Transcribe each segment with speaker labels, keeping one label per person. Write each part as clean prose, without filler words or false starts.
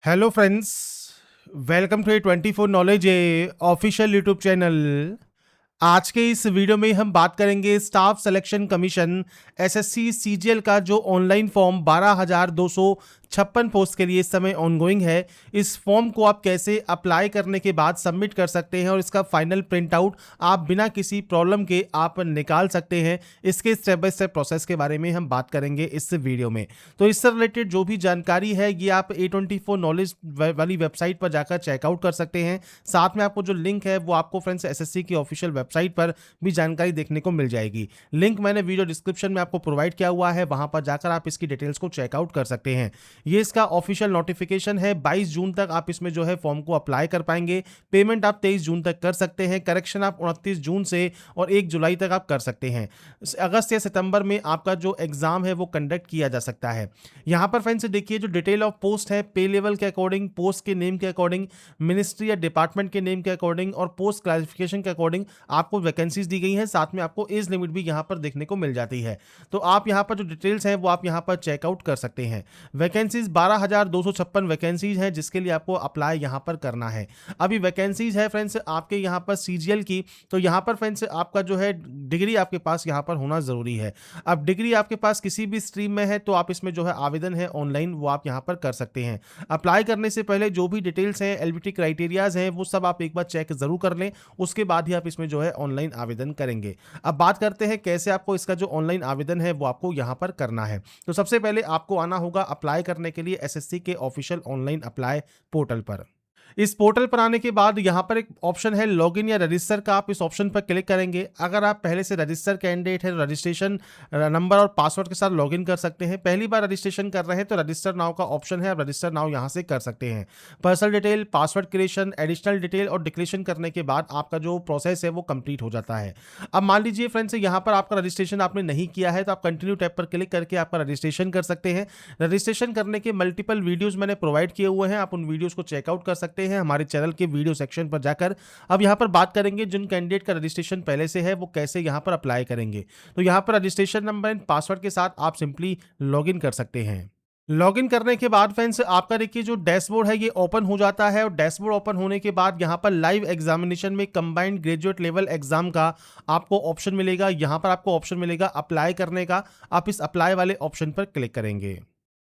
Speaker 1: Hello friends, welcome to A 24 knowledge official YouTube channel. आज के इस वीडियो में हम बात करेंगे staff selection commission SSC CGL का जो ऑनलाइन फॉर्म 12,256 पोस्ट के लिए इस समय ऑनगोइंग है। इस फॉर्म को आप कैसे अप्लाई करने के बाद सबमिट कर सकते हैं और इसका फाइनल प्रिंट आउट आप बिना किसी प्रॉब्लम के आप निकाल सकते हैं। इसके स्टेप बाय स्टेप प्रोसेस के बारे में हम बात करेंगे इस वीडियो में। तो इससे रिलेटेड जो भी जानकारी है ये आप A24 नॉलेज वाली वेबसाइट पर जाकर चेकआउट कर सकते हैं। साथ में आपको जो लिंक है वो आपको फ्रेंड्स एसएससी की ऑफिशियल वेबसाइट पर भी जानकारी देखने को मिल जाएगी। लिंक मैंने वीडियो डिस्क्रिप्शन में आपको प्रोवाइड किया हुआ है, वहां पर जाकर आप इसकी डिटेल्स को चेकआउट कर सकते हैं। ये इसका ऑफिशियल नोटिफिकेशन है। 22 जून तक आप इसमें जो है फॉर्म को अप्लाई कर पाएंगे। पेमेंट आप 23 जून तक कर सकते हैं। करेक्शन आप 29 जून से और 1 जुलाई तक आप कर सकते हैं। अगस्त या सितंबर में आपका जो एग्जाम है वो कंडक्ट किया जा सकता है। यहाँ पर फ्रेंड्स देखिए, जो डिटेल ऑफ पोस्ट है पे लेवल के अकॉर्डिंग, पोस्ट के नेम के अकॉर्डिंग, मिनिस्ट्री या डिपार्टमेंट के नेम के अकॉर्डिंग और पोस्ट क्लासिफिकेशन के अकॉर्डिंग आपको वैकेंसीज दी गई हैं। साथ में आपको एज लिमिट भी यहाँ पर देखने को मिल जाती है। तो आप यहाँ पर जो डिटेल्स हैं वो आप यहाँ पर चेकआउट कर सकते हैं। वैकेंसीज 12,256 वैकेंसीज हैं जिसके लिए आपको अप्लाई यहाँ पर करना है। अभी वैकेंसीज है फ्रेंड्स आपके यहाँ पर सीजीएल की, तो यहाँ पर फ्रेंड्स आपका जो है डिग्री आपके पास यहाँ पर होना जरूरी है। अब डिग्री आपके पास किसी भी स्ट्रीम में है तो आप इसमें जो है आवेदन है ऑनलाइन वो आप यहाँ पर कर सकते हैं। अप्लाई करने से पहले जो भी डिटेल्स हैं, एलिजिबिलिटी क्राइटेरियाज हैं, वो सब आप एक बार चेक जरूर कर लें, उसके बाद ही आप इसमें जो है ऑनलाइन आवेदन करेंगे। अब बात करते हैं कैसे आपको इसका जो ऑनलाइन आवेदन है वो आपको यहाँ पर करना है। तो सबसे पहले आपको आना होगा अप्लाई करने के लिए एसएससी के ऑफिशियल ऑनलाइन अप्लाई पोर्टल पर। इस पोर्टल पर आने के बाद यहाँ पर एक ऑप्शन है लॉगिन या रजिस्टर का, आप इस ऑप्शन पर क्लिक करेंगे। अगर आप पहले से रजिस्टर कैंडिडेट है तो रजिस्ट्रेशन नंबर और पासवर्ड के साथ लॉगिन कर सकते हैं। पहली बार रजिस्ट्रेशन कर रहे हैं तो रजिस्टर नाउ का ऑप्शन है, आप रजिस्टर नाउ यहाँ से कर सकते हैं। Personal detail, password creation, additional detail और डिक्लेरेशन करने के बाद आपका जो प्रोसेस है वो कंप्लीट हो जाता है। अब मान लीजिए फ्रेंड्स यहाँ पर आपका रजिस्ट्रेशन आपने नहीं किया है तो आप कंटिन्यू टैब पर क्लिक करके आपका रजिस्ट्रेशन कर सकते हैं। रजिस्ट्रेशन करने के मल्टीपल वीडियोज मैंने प्रोवाइड किए हुए हैं, आप उन वीडियोज को चेकआउट कर सकते हैं हमारे चैनल के वीडियो सेक्शन पर जाकर। अब यहां पर बात करेंगे जिन कैंडिडेट का रजिस्ट्रेशन पहले से है वो कैसे यहां पर अप्लाई करेंगे। तो यहां पर रजिस्ट्रेशन नंबर एंड पासवर्ड के साथ आप सिंपली लॉगिन कर सकते हैं। लॉगिन करने के बाद फ्रेंड्स आपका देखिए जो डैशबोर्ड है ये ओपन हो जाता है और डैशबोर्ड ओपन होने के बाद यहाँ पर लाइव एग्जामिनेशन में कंबाइंड ग्रेजुएट लेवल एग्जाम का आपको ऑप्शन मिलेगा। यहाँ पर आपको ऑप्शन मिलेगा अप्लाई करने का, आप इस अप्लाई वाले ऑप्शन पर क्लिक करेंगे।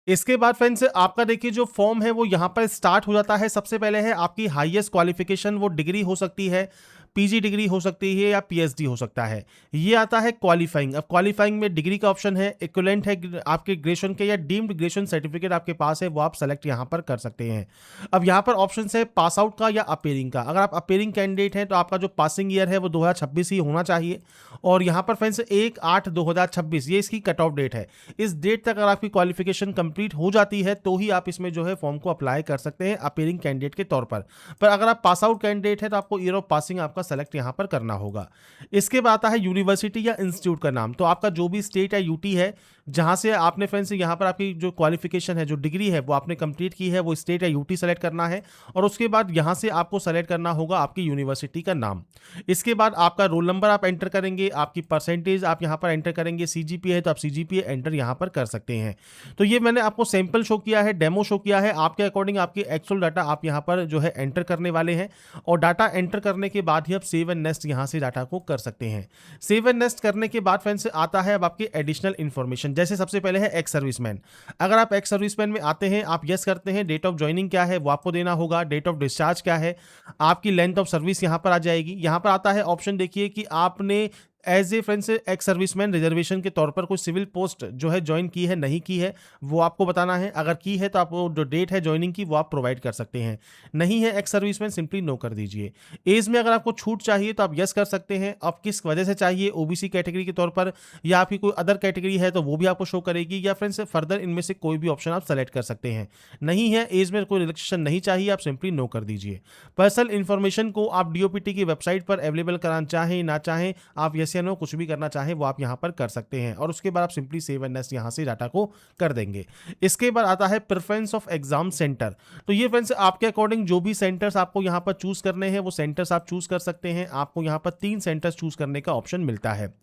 Speaker 1: इसके बाद फ्रेंड्स आपका देखिए जो फॉर्म है वो यहाँ पर स्टार्ट हो जाता है। सबसे पहले है आपकी हाईएस्ट क्वालिफिकेशन, वो डिग्री हो सकती है, पीजी डिग्री हो सकती है या पीएचडी हो सकता है। ये आता है क्वालिफाइंग। अब क्वालिफाइंग में डिग्री का ऑप्शन है, इक्विवेलेंट है आपके ग्रेजुएशन के या डीम्ड ग्रेजुएशन सर्टिफिकेट आपके पास है वो आप सेलेक्ट यहाँ पर कर सकते हैं। अब यहाँ पर ऑप्शन है पास आउट का या अपेयरिंग का। अगर आप अपेयरिंग कैंडिडेट हैं तो आपका जो पासिंग ईयर है वो 2026 ही होना चाहिए। और यहाँ पर फ्रेंड्स 1/8/2026 ये इसकी कट ऑफ डेट है। इस डेट तक अगर आपकी क्वालिफिकेशन कंप्लीट हो जाती है तो ही आप इसमें जो है फॉर्म को अप्लाई कर सकते हैं अपेयरिंग कैंडिडेट के तौर पर अगर आप पास आउट कैंडिडेट है तो आपको ईयर ऑफ पासिंग आपका सेलेक्ट यहां पर करना होगा। इसके बाद आता है यूनिवर्सिटी या इंस्टीट्यूट का नाम। तो आपका जो भी स्टेट या यूटी है जहां से आपने फ्रेंड्स यहां पर आपकी जो क्वालिफिकेशन है, जो डिग्री है वो आपने कंप्लीट की है, वो स्टेट या यूटी सेलेक्ट करना है। और उसके बाद यहां से आपको सेलेक्ट करना होगा आपकी यूनिवर्सिटी का नाम। इसके बाद आपका रोल नंबर आप एंटर करेंगे, आपकी परसेंटेज आप यहां पर एंटर करेंगे, सीजीपीए है तो आप सीजीपीए एंटर यहां पर कर सकते हैं। तो ये मैंने आपको सैंपल शो किया है, डेमो शो किया है। आपके अकॉर्डिंग आपकी एक्चुअल डाटा आप यहां पर जो है एंटर करने वाले हैं। और डाटा एंटर करने के बाद ही आप सेव एंड नेक्स्ट यहां से डाटा को कर सकते हैं। सेव एंड नेक्स्ट करने के बाद फ्रेंड्स आता है अब आपकी एडिशनल इंफॉर्मेशन। जैसे सबसे पहले है एक्स सर्विसमैन। अगर आप एक्स सर्विसमैन में आते हैं, आप यस करते हैं, डेट ऑफ ज्वाइनिंग क्या है वो आपको देना होगा, डेट ऑफ डिस्चार्ज क्या है, आपकी लेंथ ऑफ सर्विस यहां पर आ जाएगी। यहां पर आता है ऑप्शन देखिए कि आपने as a friends ex serviceman reservation के तौर पर कोई सिविल पोस्ट जो है ज्वाइन की है नहीं की है वो आपको बताना है। अगर की है तो आपको जो डेट है ज्वाइनिंग की वो आप प्रोवाइड कर सकते हैं। नहीं है एक्स सर्विसमैन, सिंपली नो कर दीजिए। एज में अगर आपको छूट चाहिए तो आप यस कर सकते हैं। आप किस वजह से चाहिए, ओबीसी कैटेगरी के तौर पर या आपकी कोई अदर कैटेगरी है तो वो भी आपको शो करेगी, या फ्रेंड्स फर्दर इनमें से कोई भी ऑप्शन आप सेलेक्ट कर सकते हैं। नहीं है एज में कोई रिलैक्सेशन नहीं चाहिए, आप सिंपली नो कर दीजिए। पर्सनल इन्फॉर्मेशन को आप डीओपीटी की वेबसाइट पर अवेलेबल कराना चाहें ना चाहें, आप यस येस या नो कुछ भी करना चाहें वो आप यहाँ पर कर सकते हैं, और उसके बाद आप सिंपली सेव एंड नेक्स्ट यहाँ से डाटा को कर देंगे। इसके बाद आता है प्रेफरेंस ऑफ एग्जाम सेंटर। तो ये फ्रेंड्स आपके अकॉर्डिंग जो भी सेंटर्स आपको यहाँ पर चूज करने हैं वो सेंटर्स आप चूज कर सकते हैं। आपको यहाँ पर 3 सेंटर्स चूज करने का ऑप्शन मिलता है।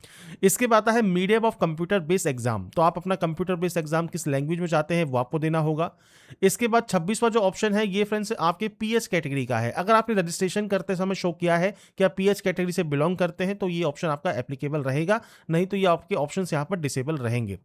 Speaker 1: इसके बाद आता है medium of computer based exam. तो आप अपना कंप्यूटर बेस्ड एग्जाम किस लैंग्वेज में चाहते हैं वो आपको देना होगा। इसके बाद 26वां जो ऑप्शन है ये फ्रेंड्स आपके पीएच कैटेगरी का है। अगर आपने रजिस्ट्रेशन करते समय शो किया है कि आप पीएच कैटेगरी से बिलोंग करते हैं तो ये ऑप्शन आपका एप्लीकेबल रहेगा, नहीं तो ये आपके ऑप्शन यहाँ पर डिसेबल रहेंगे।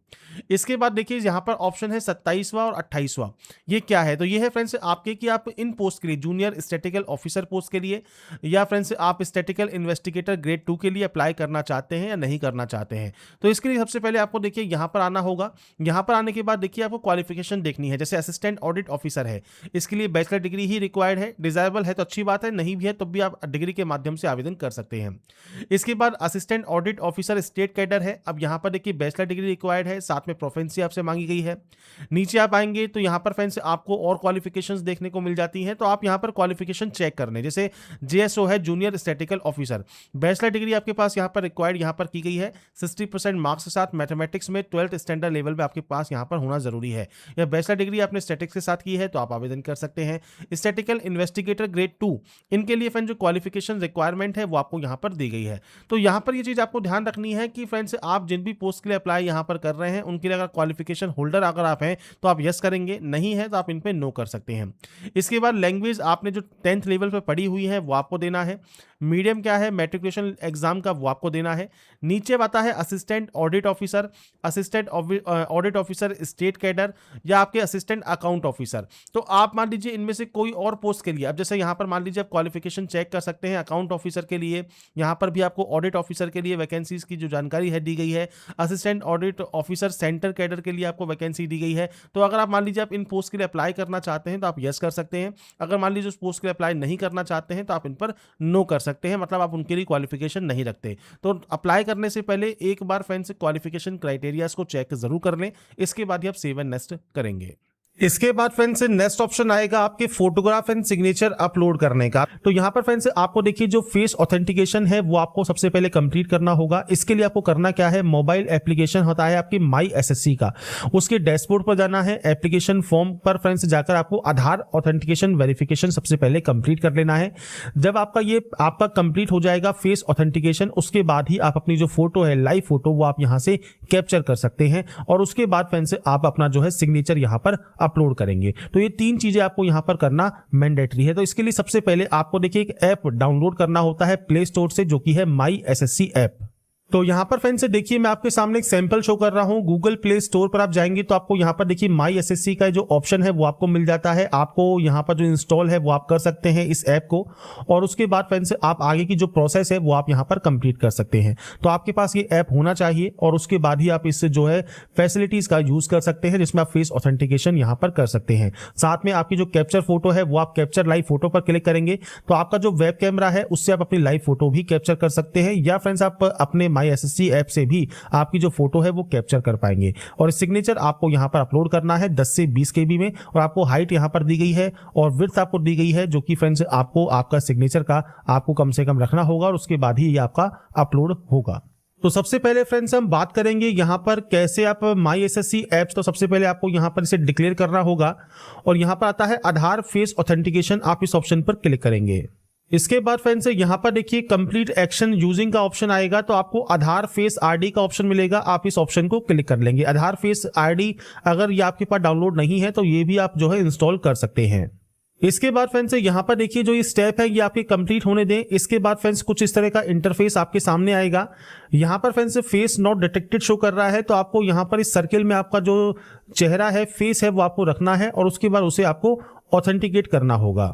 Speaker 1: इसके बाद देखिए यहाँ पर ऑप्शन है 27वां और 28वां। ये क्या है? तो ये है फ्रेंड्स आपके कि आप इन पोस्ट के लिए जूनियर स्टैटिकल ऑफिसर पोस्ट के लिए या फ्रेंड्स आप स्टैटिकल इन्वेस्टिगेटर ग्रेड 2 के लिए अप्लाई करना चाहते हैं या नहीं करना चाहते हैं। तो इसके लिए सबसे पहले आपको देखिए यहाँ पर आना होगा। यहाँ पर आने के बाद देखिए आपको क्वालिफिकेशन देखनी है। जैसे असिस्टेंट ऑडिट ऑफिसर है, इसके लिए बैचलर डिग्री ही रिक्वायर्ड है। डिजायरेबल है तो अच्छी बात है, नहीं भी है तो भी आप डिग्री के माध्यम से आवेदन कर सकते हैं। इसके बाद assistant audit officer state cadre है। अब यहाँ पर देखिए बैचलर डिग्री रिक्वायर्ड है, साथ में प्रोफेंसी आपसे मांगी गई है। नीचे आप आएंगे तो यहाँ पर फ्रेंड्स आपको और क्वालिफिकेशंस देखने को मिल जाती हैं, तो आप यहाँ पर क्वालिफिकेशन चेक करने, जैसे जेएसओ है junior statistical officer, bachelor degree आपके पास यहाँ पर रिक्वायर्ड यहाँ पर की गई है। 60% मार्क्स के साथ मैथमेटिक्स में 12th स्टैंडर्ड लेवल पे आपके पास यहाँ पर होना जरूरी है। या बैचलर डिग्री आपने स्टैटिक्स के साथ की है तो आप आवेदन कर सकते हैं। स्टैटिकल इन्वेस्टिगेटर ग्रेड 2 इनके लिए फ्रेंड जो क्वालिफिकेशन रिक्वायरमेंट है वो आपको यहाँ पर दी गई है। तो यहाँ पर ये चीज आपको ध्यान रखनी है कि फ्रेंड्स आप जिन भी पोस्ट के लिए अप्लाई यहाँ पर कर रहे हैं उनके लिए अगर क्वालिफिकेशन होल्डर अगर आप हैं तो आप यस करेंगे, नहीं है तो आप इन पे नो कर सकते हैं। इसके बाद लैंग्वेज आपने जो 10th लेवल पे पढ़ी हुई है वो आपको देना है। मीडियम क्या है मैट्रिकुलेशन एग्जाम का वो आपको देना है। नीचे आता है assistant audit officer, assistant audit officer state cadre या आपके असिस्टेंट अकाउंट ऑफिसर। तो आप मान लीजिए इनमें से कोई और पोस्ट के लिए, अब जैसे यहाँ पर मान लीजिए आप क्वालिफिकेशन चेक कर सकते हैं अकाउंट ऑफिसर के लिए, यहाँ पर भी आपको ऑडिट ऑफिसर के लिए वैकेंसीज की जो जानकारी है दी गई है। Assistant audit officer centre cadre के लिए आपको वैकेंसी दी गई है। तो अगर आप मान लीजिए आप इन पोस्ट के लिए अप्लाई करना चाहते हैं तो आप यस कर सकते हैं। अगर मान लीजिए उस पोस्ट के लिए अप्लाई नहीं करना चाहते हैं तो आप इन पर नो कर सकते हैं, मतलब आप उनके लिए क्वालिफिकेशन नहीं रखते। तो अप्लाई करने से पहले एक बार फ्रेंड्स क्वालिफिकेशन क्राइटेरियाज को चेक जरूर कर लें, इसके बाद ही आप सेव एंड नेक्स्ट करेंगे। इसके बाद फ्रेंड्स नेक्स्ट ऑप्शन आएगा आपके फोटोग्राफ एंड सिग्नेचर अपलोड करने का। तो यहां पर फ्रेंड्स आपको देखिए जो फेस ऑथेंटिकेशन है वो आपको सबसे पहले कंप्लीट करना होगा। इसके लिए आपको करना क्या है, मोबाइल एप्लीकेशन होता है आपकी माई एसएससी का, उसके डैशबोर्ड पर जाना है। एप्लीकेशन फॉर्म पर फ्रेंड्स जाकर आपको आधार ऑथेंटिकेशन वेरिफिकेशन सबसे पहले कंप्लीट कर लेना है। जब आपका कंप्लीट हो जाएगा फेस ऑथेंटिकेशन, उसके बाद ही आप अपनी जो फोटो है लाइव फोटो वो आप यहां से कैप्चर कर सकते हैं, और उसके बाद फ्रेंड्स आप अपना जो है सिग्नेचर यहां पर अपलोड करेंगे। तो ये 3 चीजें आपको यहां पर करना मैंडेटरी है। तो इसके लिए सबसे पहले आपको देखिए एक ऐप डाउनलोड करना होता है प्ले स्टोर से, जो कि है माई एसएससी ऐप। तो यहां पर फ्रेंड्स देखिए मैं आपके सामने एक सैंपल शो कर रहा हूं। गूगल प्ले स्टोर पर आप जाएंगे तो आपको यहां पर देखिए माई एसएससी का जो ऑप्शन है वो आपको मिल जाता है। आपको यहां पर जो इंस्टॉल है वो आप कर सकते हैं इस ऐप को, और उसके बाद फ्रेंड्स आप आगे की जो प्रोसेस है वो आप यहां पर कंप्लीट कर सकते हैं। तो आपके पास ये ऐप होना चाहिए, और उसके बाद ही आप इससे जो है फैसिलिटीज का यूज कर सकते हैं, जिसमें आप फेस ऑथेंटिकेशन यहां पर कर सकते हैं। साथ में आपकी जो कैप्चर फोटो है वो आप कैप्चर लाइव फोटो पर क्लिक करेंगे तो आपका जो वेब कैमरा है उससे आप अपनी लाइव फोटो भी कैप्चर कर सकते हैं, या फ्रेंड्स आप अपने माई एसएससी ऐप से भी आपकी जो फोटो है वो कैप्चर कर पाएंगे। और सिग्नेचर आपको यहां पर अपलोड करना है 10 से 20 KB में, और आपको हाइट यहां पर दी गई है और विड्थ आपको दी गई है, जो कि फ्रेंड्स आपको आपका सिग्नेचर का आपको कम से कम रखना होगा, और उसके बाद ही ये आपका अपलोड होगा। तो सबसे पहले फ्रेंड्स हम बात करेंगे यहां पर कैसे आप माई एसएससी ऐप्स, तो सबसे पहले आपको यहां पर इसे डिक्लेयर करना होगा, और यहां पर आता है आधार फेस ऑथेंटिकेशन, आप इस ऑप्शन पर क्लिक करेंगे। इसके बाद फ्रेंड्स यहां पर देखिए कंप्लीट एक्शन यूजिंग का ऑप्शन आएगा, तो आपको आधार फेस आरडी का ऑप्शन मिलेगा, आप इस ऑप्शन को क्लिक कर लेंगे। आधार फेस आरडी अगर ये आपके पास डाउनलोड नहीं है तो ये भी आप जो है इंस्टॉल कर सकते हैं। इसके बाद फ्रेंड्स यहां पर देखिए जो ये स्टेप है ये आपके कंप्लीट होने दें। इसके बाद फ्रेंड्स कुछ इस तरह का इंटरफेस आपके सामने आएगा। यहां पर friends face not detected show कर रहा है, तो आपको यहां पर इस सर्किल में आपका जो चेहरा है फेस है वो आपको रखना है, और उसके बाद उसे आपको ऑथेंटिकेट करना होगा।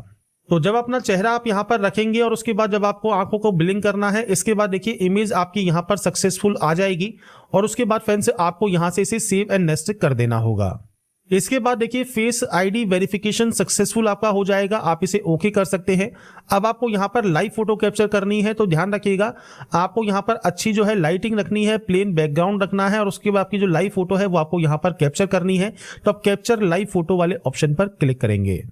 Speaker 1: तो जब अपना चेहरा आप यहां पर रखेंगे और उसके बाद जब आपको आंखों को ब्लिंक करना है, इसके बाद देखिए इमेज आपकी यहां पर सक्सेसफुल आ जाएगी, और उसके बाद फ्रेंड्स आपको यहां से इसे सेव एंड नेक्स्ट कर देना होगा। इसके बाद देखिए फेस आईडी वेरिफिकेशन सक्सेसफुल आपका हो जाएगा, आप इसे ओके कर सकते हैं। अब आपको यहां पर लाइव फोटो कैप्चर करनी है, तो ध्यान रखिएगा आपको यहां पर अच्छी जो है लाइटिंग रखनी है, प्लेन बैकग्राउंड रखना है, और उसके बाद आपकी जो लाइव फोटो है वो आपको यहां पर कैप्चर करनी है। तो आप कैप्चर लाइव फोटो वाले ऑप्शन पर क्लिक करेंगे।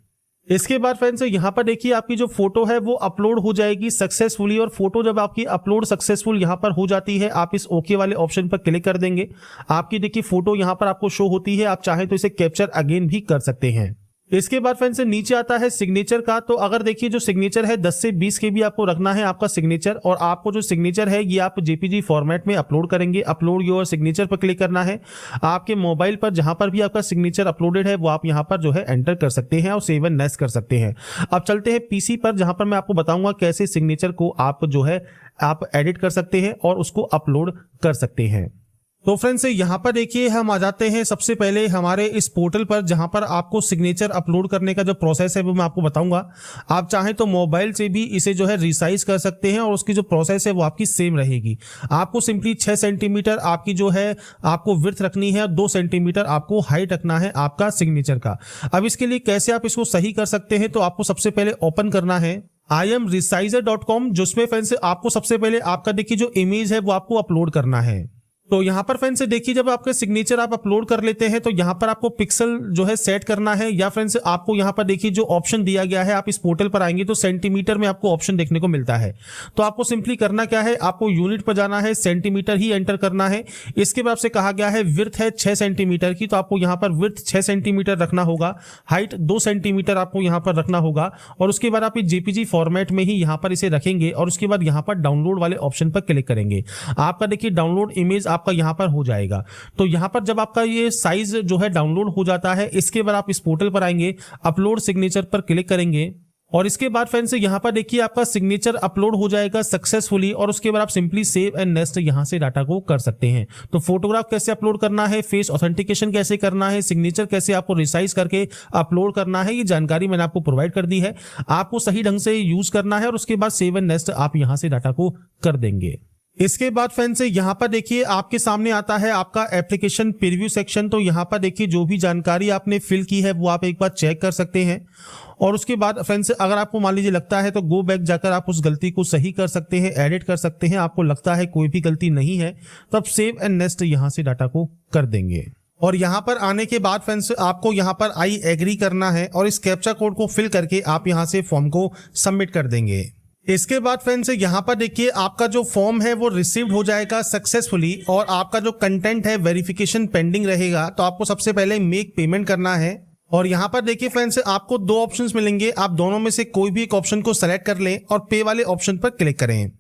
Speaker 1: इसके बाद फ्रेंड्स यहाँ पर देखिए आपकी जो फोटो है वो अपलोड हो जाएगी सक्सेसफुली, और फोटो जब आपकी अपलोड सक्सेसफुल यहाँ पर हो जाती है आप इस ओके वाले ऑप्शन पर क्लिक कर देंगे। आपकी देखिए फोटो यहाँ पर आपको शो होती है, आप चाहे तो इसे कैप्चर अगेन भी कर सकते हैं। इसके बाद फ्रेंड्स नीचे आता है सिग्नेचर का। तो अगर देखिए जो सिग्नेचर है 10 से 20 के भी आपको रखना है आपका सिग्नेचर, और आपको जो सिग्नेचर है ये आप जेपीजी फॉर्मेट में अपलोड करेंगे। अपलोड योर सिग्नेचर पर क्लिक करना है। आपके मोबाइल पर जहां पर भी आपका सिग्नेचर अपलोडेड है वो आप यहां पर जो है एंटर कर सकते हैं और सेव एंड नेक्स्ट कर सकते हैं। अब चलते हैं पीसी पर, जहां पर मैं आपको बताऊंगा कैसे सिग्नेचर को आप जो है आप एडिट कर सकते हैं और उसको अपलोड कर सकते हैं। तो फ्रेंड्स यहाँ पर देखिए हम आ जाते हैं सबसे पहले हमारे इस पोर्टल पर, जहां पर आपको सिग्नेचर अपलोड करने का जो प्रोसेस है वो मैं आपको बताऊंगा। आप चाहें तो मोबाइल से भी इसे जो है रिसाइज कर सकते हैं और उसकी जो प्रोसेस है वो आपकी सेम रहेगी। आपको सिंपली 6 सेंटीमीटर आपकी जो है आपको विड्थ रखनी है, 2 सेंटीमीटर आपको हाइट रखना है आपका सिग्नेचर का। अब इसके लिए कैसे आप इसको सही कर सकते हैं, तो आपको सबसे पहले ओपन करना है imresizer.com, जिसमें फ्रेंड्स आपको सबसे पहले आपका देखिए जो इमेज है वो आपको अपलोड करना है। तो यहाँ पर फ्रेंड्स देखिए जब आपके सिग्नेचर आप अपलोड कर लेते हैं तो यहाँ पर आपको पिक्सल जो है सेट करना है, या फ्रेंड्स आपको यहाँ पर देखिए जो ऑप्शन दिया गया है, आप इस पोर्टल पर आएंगे तो सेंटीमीटर में आपको ऑप्शन देखने को मिलता है। तो आपको सिंपली करना क्या है, आपको यूनिट पर जाना है, सेंटीमीटर ही एंटर करना है। इसके बाद से कहा गया है विड्थ है 6 सेंटीमीटर की, तो आपको यहाँ पर विड्थ 6 सेंटीमीटर रखना होगा, हाइट 2 सेंटीमीटर आपको यहाँ पर रखना होगा, और उसके बाद आप जेपीजी फॉर्मेट में ही यहाँ पर इसे रखेंगे और उसके बाद यहाँ पर डाउनलोड वाले ऑप्शन पर क्लिक करेंगे। आपका देखिए डाउनलोड इमेज आपका यहां पर हो जाएगा। तो यहां पर जब आपका ये साइज जो है डाउनलोड हो जाता है, इसके बाद आप इस पोर्टल पर आएंगे, अपलोड सिग्नेचर पर क्लिक करेंगे, और इसके बाद फ्रेंड्स यहां पर देखिए आपका सिग्नेचर अपलोड हो जाएगा सक्सेसफुली, और उसके बाद आप सिंपली सेव एंड नेक्स्ट यहां से डाटा को कर सकते हैं। तो फोटोग्राफ कैसे अपलोड करना है, फेस ऑथेंटिकेशन कैसे करना है, सिग्नेचर कैसे आपको रिसाइज करके अपलोड करना है, ये जानकारी मैंने आपको प्रोवाइड कर दी है। आपको सही ढंग से यूज करना है और उसके बाद सेव एंड नेक्स्ट आप यहां से डाटा को कर देंगे। इसके बाद फ्रेंड्स यहाँ पर देखिए आपके सामने आता है आपका एप्लीकेशन प्रीव्यू सेक्शन। तो यहाँ पर देखिए जो भी जानकारी आपने फिल की है वो आप एक बार चेक कर सकते हैं, और उसके बाद फ्रेंड्स अगर आपको मान लीजिए लगता है तो गो बैक जाकर आप उस गलती को सही कर सकते हैं, एडिट कर सकते हैं। आपको लगता है कोई भी गलती नहीं है तो आप सेव एंड नेक्स्ट यहाँ से डाटा को कर देंगे। और यहाँ पर आने के बाद फ्रेंड्स आपको यहाँ पर आई एग्री करना है और इस कैप्चा कोड को फिल करके आप यहाँ से फॉर्म को सबमिट कर देंगे। इसके बाद फ्रेंड्स यहाँ पर देखिए आपका जो फॉर्म है वो रिसीव्ड हो जाएगा सक्सेसफुली, और आपका जो कंटेंट है वेरिफिकेशन पेंडिंग रहेगा। तो आपको सबसे पहले मेक पेमेंट करना है, और यहाँ पर देखिए फ्रेंड्स आपको 2 ऑप्शंस मिलेंगे, आप दोनों में से कोई भी एक ऑप्शन को सेलेक्ट कर लें और पे वाले ऑप्शन पर क्लिक करें।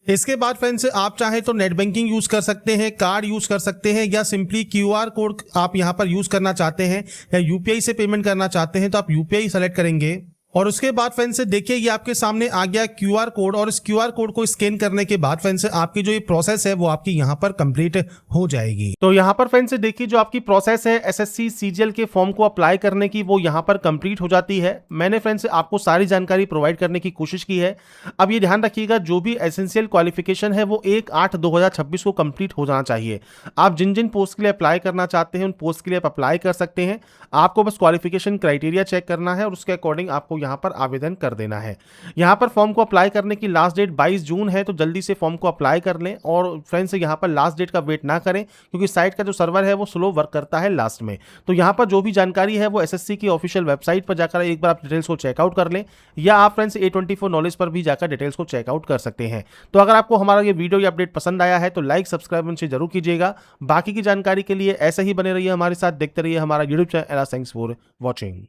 Speaker 1: इसके बाद फ्रेंड्स आप चाहे तो नेट बैंकिंग यूज कर सकते हैं, कार्ड यूज कर सकते हैं, या सिंपली क्यूआर कोड आप यहाँ पर यूज करना चाहते हैं, या यूपीआई से पेमेंट करना चाहते हैं तो आप यूपीआई सेलेक्ट करेंगे। और उसके बाद फ्रेंड्स देखिए ये आपके सामने आ गया क्यूआर कोड, और इस क्यूआर कोड को स्कैन करने के बाद फ्रेंड्स आपकी जो ये प्रोसेस है वो आपकी यहाँ पर कंप्लीट हो जाएगी। तो यहाँ पर फ्रेंड्स देखिए जो आपकी प्रोसेस है एसएससी सीजीएल के फॉर्म को अप्लाई करने की वो यहाँ पर कंप्लीट हो जाती है। मैंने फ्रेंड्स आपको सारी जानकारी प्रोवाइड करने की कोशिश की है। अब ये ध्यान रखिएगा जो भी एसेंशियल क्वालिफिकेशन है वो 1/8/2026 को कंप्लीट हो जाना चाहिए। आप जिन जिन पोस्ट के लिए अप्लाई करना चाहते हैं उन पोस्ट के लिए आप अप्लाई कर सकते हैं। आपको बस क्वालिफिकेशन क्राइटेरिया चेक करना है और उसके अकॉर्डिंग आपको यहाँ पर आवेदन कर देना है। यहाँ पर फॉर्म को अप्लाई करने की लास्ट डेट 22 जून है, तो जल्दी से फॉर्म को अप्लाई कर लें। और फ्रेंड्स यहाँ पर लास्ट डेट का वेट ना करें, क्योंकि साइट का जो सर्वर है वो स्लो वर्क करता है लास्ट में। तो यहाँ पर जो भी जानकारी है वो एसएससी की ऑफिशियल वेबसाइट पर जाकर एक बार आप डिटेल्स को चेकआउट कर लें, या आप फ्रेंड्स A24 नॉलेज पर भी जाकर डिटेल्स को चेकआउट कर सकते हैं। तो अगर आपको हमारा ये वीडियो या अपडेट पसंद आया है तो लाइक सब्सक्राइब उनसे जरूर कीजिएगा। बाकी की जानकारी के लिए ऐसे ही बने रहिए हमारे साथ, देखते रहिए हमारा YouTube channel. Thanks for watching.